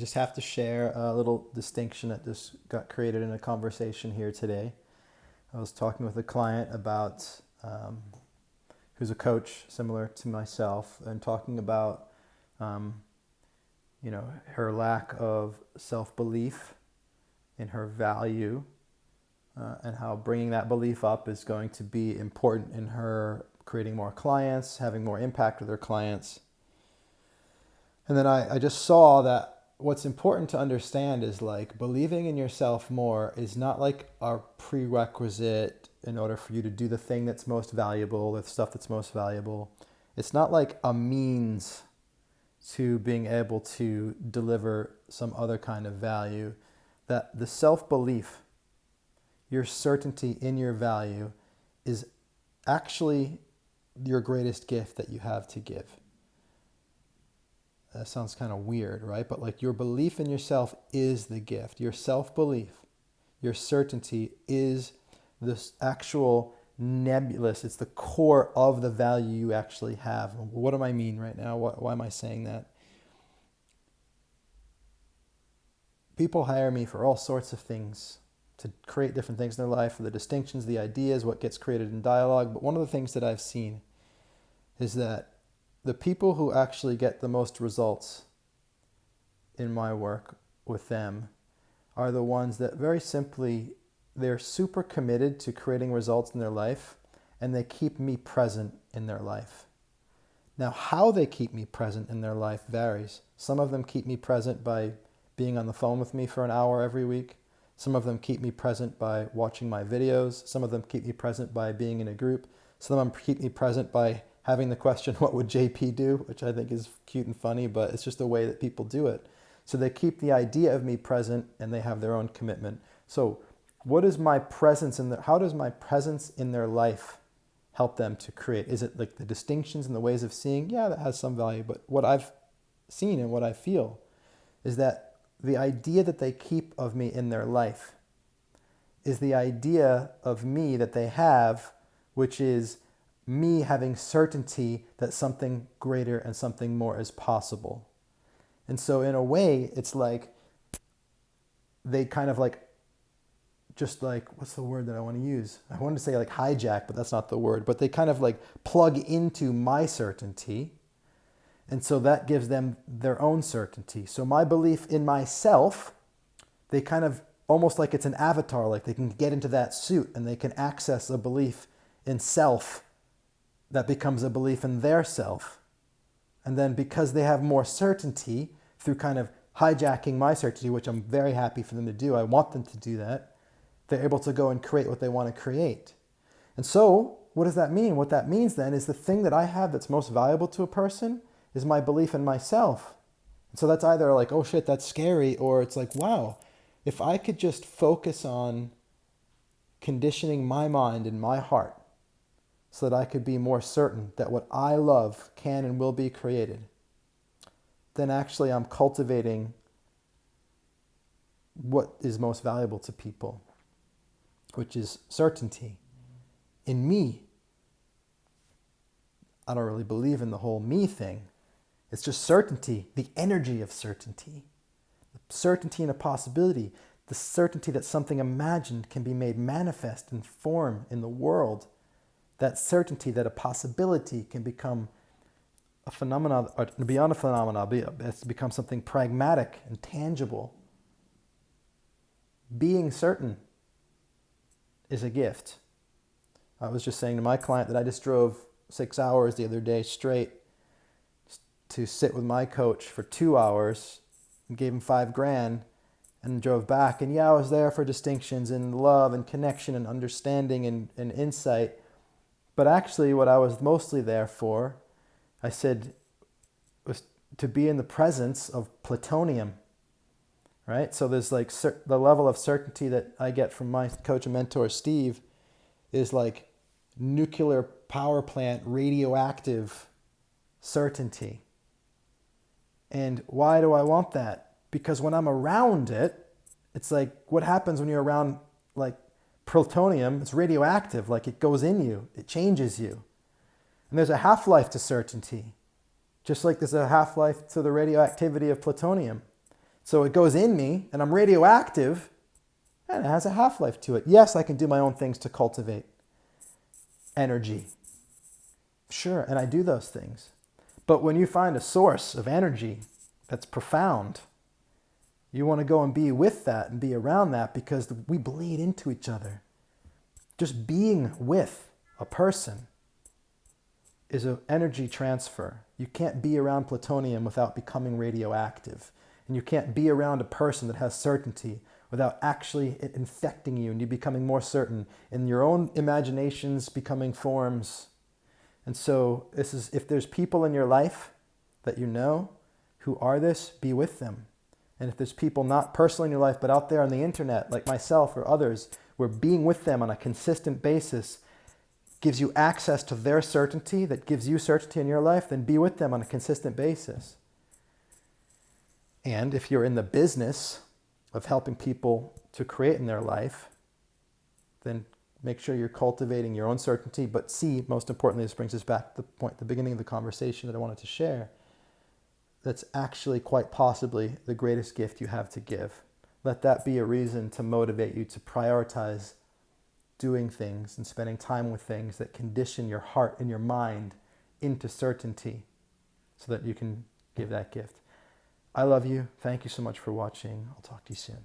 Just have to share a little distinction that just got created in a conversation here today. I was talking with a client about who's a coach similar to myself, and talking about um, her lack of self-belief in her value, and how bringing that belief up is going to be important in her creating more clients, having more impact with her clients. And then I just saw that what's important to understand is, like, believing in yourself more is not like a prerequisite in order for you to do the thing that's most valuable, the stuff that's most valuable. It's not like a means to being able to deliver some other kind of value. That the self-belief, your certainty in your value, is actually your greatest gift that you have to give. That sounds kind of weird, right? But like, your belief in yourself is the gift. Your self-belief, your certainty is this actual nebulous. It's the core of the value you actually have. What do I mean right now? Why am I saying that? People hire me for all sorts of things, to create different things in their life, for the distinctions, the ideas, what gets created in dialogue. But one of the things that I've seen is that the people who actually get the most results in my work with them are the ones that, very simply, they're super committed to creating results in their life, and they keep me present in their life. Now, how they keep me present in their life varies. Some of them keep me present by being on the phone with me for an hour every week. Some of them keep me present by watching my videos. Some of them keep me present by being in a group. Some of them keep me present by having the question, what would JP do? Which I think is cute and funny, but it's just the way that people do it. So they keep the idea of me present, and they have their own commitment. So what is my presence how does my presence in their life help them to create? Is it like the distinctions and the ways of seeing? Yeah, that has some value. But what I've seen and what I feel is that the idea that they keep of me in their life is the idea of me that they have, which is me having certainty that something greater and something more is possible. And so in a way, it's like they kind of like, just like, what's the word that I want to use? I wanted to say like hijack, but that's not the word. But they kind of like plug into my certainty. And so that gives them their own certainty. So my belief in myself, they kind of almost like it's an avatar, like they can get into that suit and they can access a belief in self that becomes a belief in their self. And then because they have more certainty through kind of hijacking my certainty, which I'm very happy for them to do, I want them to do that, they're able to go and create what they want to create. And so what does that mean? What that means then is the thing that I have that's most valuable to a person is my belief in myself. And so that's either like, oh shit, that's scary, or it's like, wow, if I could just focus on conditioning my mind and my heart so that I could be more certain that what I love can and will be created, then actually I'm cultivating what is most valuable to people, which is certainty in me. I don't really believe in the whole me thing. It's just certainty, the energy of certainty, the certainty in a possibility, the certainty that something imagined can be made manifest in form in the world. That certainty that a possibility can become a phenomenon, or beyond a phenomenon, it's become something pragmatic and tangible. Being certain is a gift. I was just saying to my client that I just drove 6 hours the other day straight to sit with my coach for 2 hours and gave him $5,000 and drove back. And yeah, I was there for distinctions and love and connection and understanding and insight. But actually what I was mostly there for, I said, was to be in the presence of plutonium, right? So there's like the level of certainty that I get from my coach and mentor, Steve, is like nuclear power plant radioactive certainty. And why do I want that? Because when I'm around it, it's like, what happens when you're around like plutonium? It's radioactive, like it goes in you, it changes you. And there's a half-life to certainty, just like there's a half-life to the radioactivity of plutonium. So it goes in me and I'm radioactive and it has a half-life to it. Yes, I can do my own things to cultivate energy. Sure, and I do those things. But when you find a source of energy that's profound, you want to go and be with that and be around that because we bleed into each other. Just being with a person is an energy transfer. You can't be around plutonium without becoming radioactive. And you can't be around a person that has certainty without actually it infecting you and you becoming more certain in your own imaginations becoming forms. And so this is, if there's people in your life that you know who are this, be with them. And if there's people not personally in your life, but out there on the internet, like myself or others, where being with them on a consistent basis gives you access to their certainty, that gives you certainty in your life, then be with them on a consistent basis. And if you're in the business of helping people to create in their life, then make sure you're cultivating your own certainty. But C, most importantly, this brings us back to the point, the beginning of the conversation that I wanted to share. That's actually quite possibly the greatest gift you have to give. Let that be a reason to motivate you to prioritize doing things and spending time with things that condition your heart and your mind into certainty so that you can give that gift. I love you. Thank you so much for watching. I'll talk to you soon.